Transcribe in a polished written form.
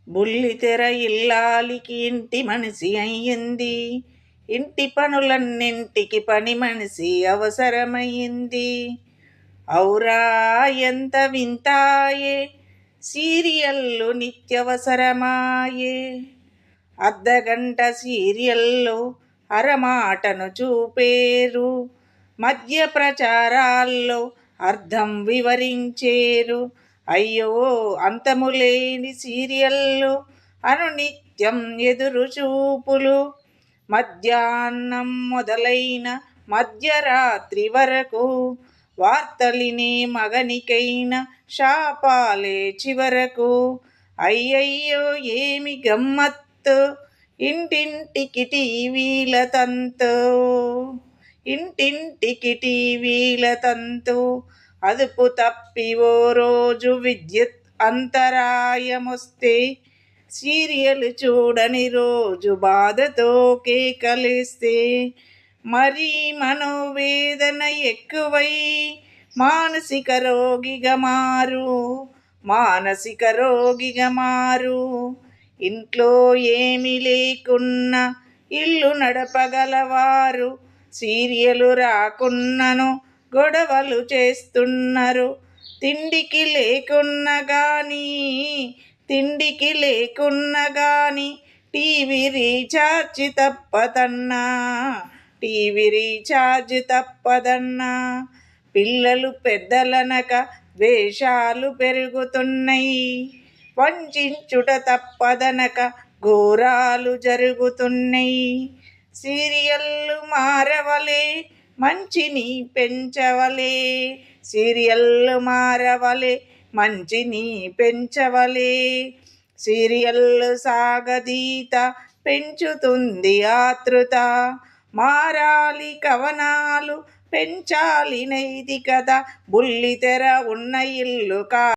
బుల్లితెర ఇల్లాలికి ఇంటి మనిషి అయ్యింది. ఇంటి పనులన్నింటికి పని మనిషి అవసరమయ్యింది. ఔరా ఎంత వింతాయే, సీరియల్లు నిత్యవసరమాయే. అర్ధగంట సీరియల్లో అరమాటను చూపేరు, మధ్య ప్రచారాల్లో అర్థం వివరించేరు. అయ్యో అంతములేని సీరియల్లు, అనునిత్యం ఎదురు చూపులు. మధ్యాహ్నం మొదలైన మధ్యరాత్రి వరకు వార్తలినే మగనికైన శాపాలే చివరకు. అయ్యయ్యో ఏమి గమ్మత్తు, ఇంటింటికి టీవీల తంతు. ఇంటింటికి టీవీల తంతు. అదుపు తప్పి ఓ రోజు విద్యుత్ అంతరాయమొస్తే, సీరియల్ చూడని రోజు బాధతో కేకలేస్తే, మరీ మనోవేదన ఎక్కువై మానసిక రోగిగా మారు. ఇంట్లో ఏమీ లేకున్నా ఇల్లు నడపగలవారు, సీరియలు రాకున్నను గొడవలు చేస్తున్నారు. తిండికి లేకున్నా గాని టీవీ రీఛార్జ్ తప్పదన్నా. పిల్లలు పెద్దలనక ద్వేషాలు పెరుగుతున్నాయి, వంచుట తప్పదనక ఘోరాలు జరుగుతున్నాయి. సీరియల్లు మారవలే, మంచిని పెంచవలే. సీరియల్లు మారవలే, మంచిని పెంచవలే. సీరియల్లు సాగదీత పెంచుతుంది ఆతృత. మారాలి కవనాలు, పెంచాలి నైతికత. బుల్లితెర ఉన్న ఇల్లు